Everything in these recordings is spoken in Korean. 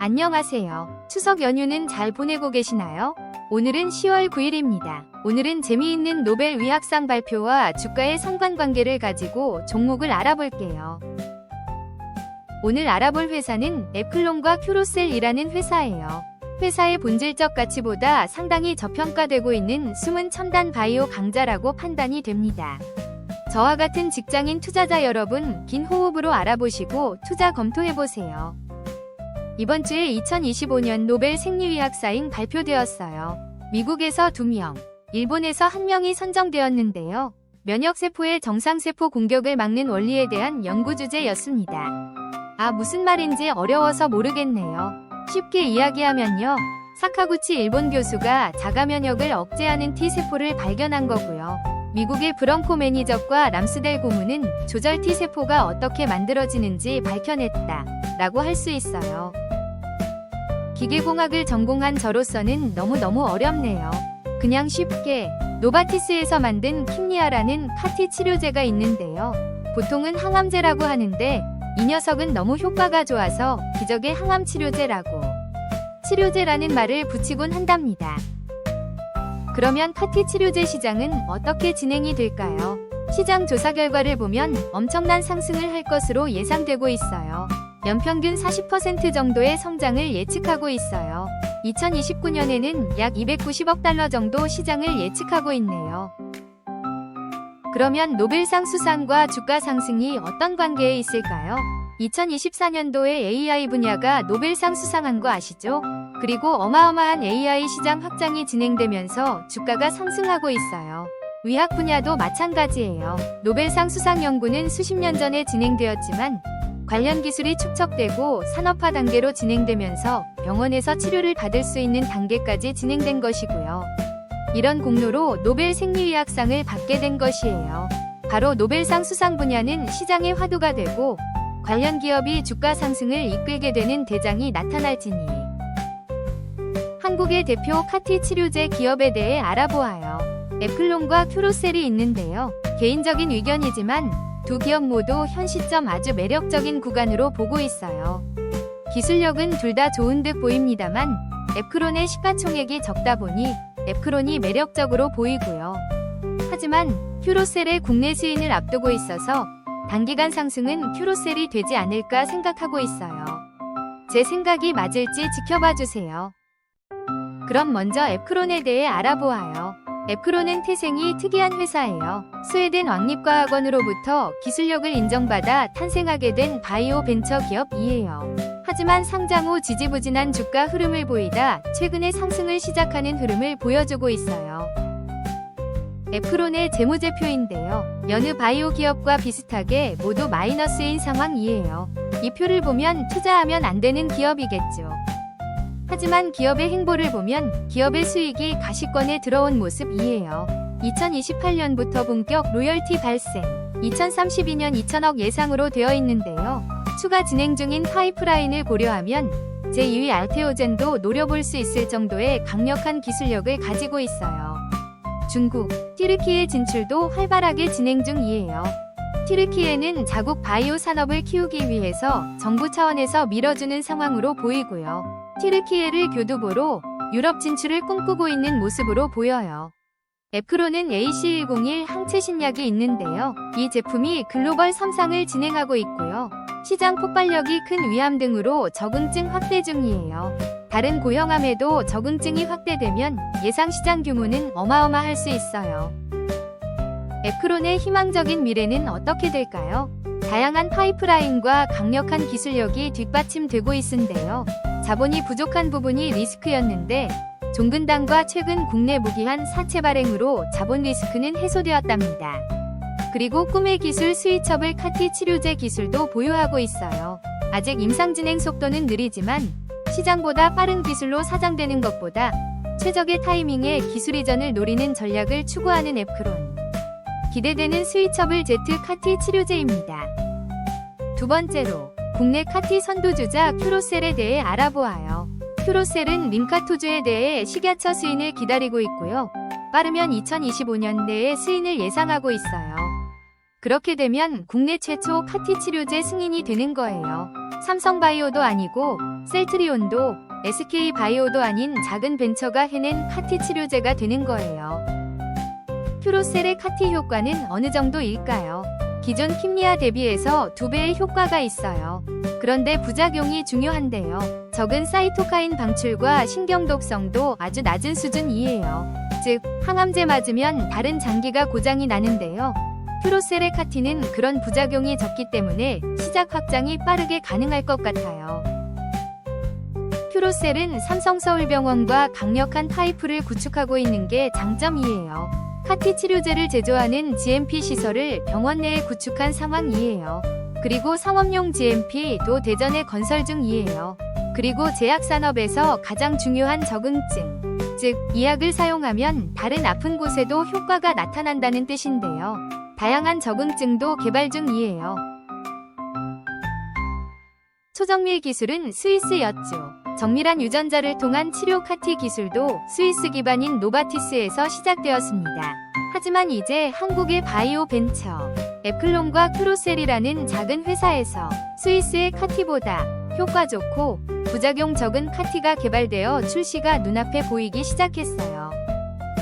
안녕하세요. 추석 연휴는 잘 보내고 계시나요? 오늘은 10월 9일입니다. 오늘은 재미있는 노벨 의학상 발표와 주가의 상관관계를 가지고 종목을 알아볼게요. 오늘 알아볼 회사는 에플론과 큐로셀이라는 회사예요. 회사의 본질적 가치보다 상당히 저평가되고 있는 숨은 첨단 바이오 강자라고 판단이 됩니다. 저와 같은 직장인 투자자 여러분, 긴 호흡으로 알아보시고 투자 검토해보세요. 이번 주에 2025년 노벨 생리의학사인 발표되었어요. 미국에서 2명, 일본에서 1명이 선정되었는데요. 면역세포의 정상세포 공격을 막는 원리에 대한 연구 주제였습니다. 무슨 말인지 어려워서 모르겠네요. 쉽게 이야기하면요. 사카구치 일본 교수가 자가면역을 억제하는 T세포를 발견한 거고요. 미국의 브렁코 매니저과 람스델 고문은 조절 T세포가 어떻게 만들어지는지 밝혀냈다 라고 할 수 있어요. 기계공학을 전공한 저로서는 너무너무 어렵네요. 그냥 쉽게 노바티스에서 만든 킴리아라는 카티 치료제가 있는데요. 보통은 항암제라고 하는데 이 녀석은 너무 효과가 좋아서 기적의 항암 치료제라고 치료제라는 말을 붙이곤 한답니다. 그러면 카티 치료제 시장은 어떻게 진행이 될까요? 시장 조사 결과를 보면 엄청난 상승을 할 것으로 예상되고 있어요. 연평균 40% 정도의 성장을 예측하고 있어요. 2029년에는 약 290억 달러 정도 시장을 예측하고 있네요. 그러면 노벨상 수상과 주가 상승이 어떤 관계에 있을까요? 2024년도에 AI 분야가 노벨상 수상한 거 아시죠? 그리고 어마어마한 AI 시장 확장이 진행되면서 주가가 상승하고 있어요. 의학 분야도 마찬가지예요. 노벨상 수상 연구는 수십 년 전에 진행되었지만 관련 기술이 축적되고 산업화 단계로 진행되면서 병원에서 치료를 받을 수 있는 단계까지 진행된 것이고요. 이런 공로로 노벨 생리의학상을 받게 된 것이에요. 바로 노벨상 수상 분야는 시장의 화두가 되고 관련 기업이 주가 상승을 이끌게 되는 대장이 나타날지니. 한국의 대표 카티 치료제 기업에 대해 알아보아요. 에플론과 큐로셀이 있는데요. 개인적인 의견이지만 두 기업 모두 현 시점 아주 매력적인 구간으로 보고 있어요. 기술력은 둘 다 좋은 듯 보입니다만 에프론의 시가총액이 적다 보니 에프론이 매력적으로 보이고요. 하지만 큐로셀의 국내 시인을 앞두고 있어서 단기간 상승은 큐로셀이 되지 않을까 생각하고 있어요. 제 생각이 맞을지 지켜봐 주세요. 그럼 먼저 에프론에 대해 알아보아요. 에프론은 태생이 특이한 회사예요. 스웨덴 왕립과학원으로부터 기술력을 인정받아 탄생하게 된 바이오 벤처 기업이에요. 하지만 상장 후 지지부진한 주가 흐름을 보이다 최근에 상승을 시작하는 흐름을 보여주고 있어요. 에프론의 재무제표인데요. 여느 바이오 기업과 비슷하게 모두 마이너스인 상황이에요. 이 표를 보면 투자하면 안 되는 기업이겠죠. 하지만 기업의 행보를 보면 기업의 수익이 가시권에 들어온 모습이에요. 2028년부터 본격 로열티 발생, 2032년 2천억 예상으로 되어 있는데요. 추가 진행 중인 파이프라인을 고려하면 제2위 알테오젠도 노려볼 수 있을 정도의 강력한 기술력을 가지고 있어요. 중국, 튀르키예 진출도 활발하게 진행 중이에요. 튀르키예는 자국 바이오 산업을 키우기 위해서 정부 차원에서 밀어주는 상황으로 보이고요. 튀르키예를 교두보로 유럽 진출을 꿈꾸고 있는 모습으로 보여요. 에프론은 AC101 항체 신약이 있는데요. 이 제품이 글로벌 3상을 진행하고 있고요. 시장 폭발력이 큰 위암 등으로 적응증 확대 중이에요. 다른 고형암에도 적응증이 확대되면 예상 시장 규모는 어마어마할 수 있어요. 에프론의 희망적인 미래는 어떻게 될까요? 다양한 파이프라인과 강력한 기술력이 뒷받침되고 있는데요. 자본이 부족한 부분이 리스크였는데 종근당과 최근 국내 무기한 사체 발행으로 자본 리스크는 해소되었답니다. 그리고 꿈의 기술 스위처블 카티 치료제 기술도 보유하고 있어요. 아직 임상 진행 속도는 느리지만 시장보다 빠른 기술로 사장되는 것보다 최적의 타이밍에 기술 이전을 노리는 전략을 추구하는 에프론. 기대되는 스위처블 Z 카티 치료제입니다. 두 번째로 국내 카티 선두주자 큐로셀에 대해 알아보아요. 큐로셀은 림카토주에 대해 식약처 수인을 기다리고 있고요. 빠르면 2025년 내에 수인을 예상하고 있어요. 그렇게 되면 국내 최초 카티 치료제 승인이 되는 거예요. 삼성바이오도 아니고 셀트리온도 SK바이오도 아닌 작은 벤처가 해낸 카티 치료제가 되는 거예요. 큐로셀의 카티 효과는 어느 정도일까요? 기존 킴리아 대비해서 2배의 효과가 있어요. 그런데 부작용이 중요한데요. 적은 사이토카인 방출과 신경독성도 아주 낮은 수준이에요. 즉, 항암제 맞으면 다른 장기가 고장이 나는데요. 큐로셀의 카티는 그런 부작용이 적기 때문에 시작 확장이 빠르게 가능할 것 같아요. 큐로셀은 삼성서울병원과 강력한 파이프를 구축하고 있는 게 장점이에요. 카티 치료제를 제조하는 GMP 시설을 병원 내에 구축한 상황이에요. 그리고 상업용 GMP도 대전에 건설 중이에요. 그리고 제약산업에서 가장 중요한 적응증, 즉, 이 약을 사용하면 다른 아픈 곳에도 효과가 나타난다는 뜻인데요. 다양한 적응증도 개발 중이에요. 초정밀 기술은 스위스였죠. 정밀한 유전자를 통한 치료 카티 기술도 스위스 기반인 노바티스에서 시작되었습니다. 하지만 이제 한국의 바이오 벤처 에클론과 큐로셀이라는 작은 회사에서 스위스의 카티보다 효과 좋고 부작용 적은 카티가 개발되어 출시가 눈앞에 보이기 시작했어요.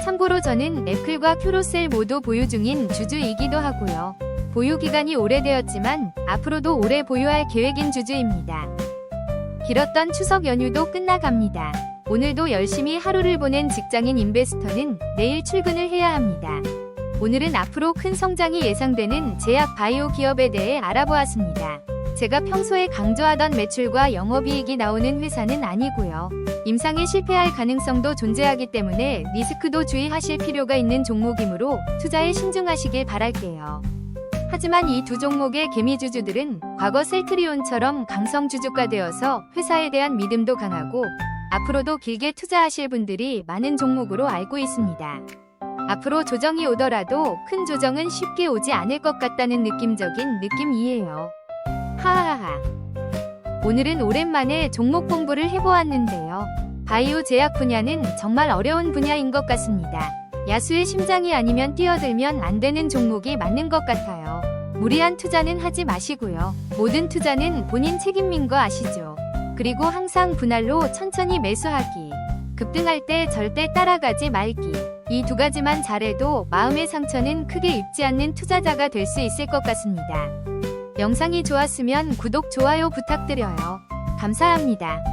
참고로 저는 에클과 큐로셀 모두 보유 중인 주주이기도 하고요. 보유 기간이 오래되었지만 앞으로도 오래 보유할 계획인 주주입니다. 길었던 추석 연휴도 끝나갑니다. 오늘도 열심히 하루를 보낸 직장인 인베스터는 내일 출근을 해야 합니다. 오늘은 앞으로 큰 성장이 예상되는 제약 바이오 기업에 대해 알아보았습니다. 제가 평소에 강조하던 매출과 영업이익이 나오는 회사는 아니고요. 임상에 실패할 가능성도 존재하기 때문에 리스크도 주의하실 필요가 있는 종목이므로 투자에 신중하시길 바랄게요. 하지만 이 두 종목의 개미주주들은 과거 셀트리온처럼 강성주주가 되어서 회사에 대한 믿음도 강하고 앞으로도 길게 투자하실 분들이 많은 종목으로 알고 있습니다. 앞으로 조정이 오더라도 큰 조정은 쉽게 오지 않을 것 같다는 느낌적인 느낌이에요. 하하하. 오늘은 오랜만에 종목 공부를 해보았는데요. 바이오 제약 분야는 정말 어려운 분야인 것 같습니다. 야수의 심장이 아니면 뛰어들면 안 되는 종목이 맞는 것 같아요. 무리한 투자는 하지 마시고요. 모든 투자는 본인 책임인 거 아시죠? 그리고 항상 분할로 천천히 매수하기. 급등할 때 절대 따라가지 말기. 이 두 가지만 잘해도 마음의 상처는 크게 입지 않는 투자자가 될 수 있을 것 같습니다. 영상이 좋았으면 구독, 좋아요 부탁드려요. 감사합니다.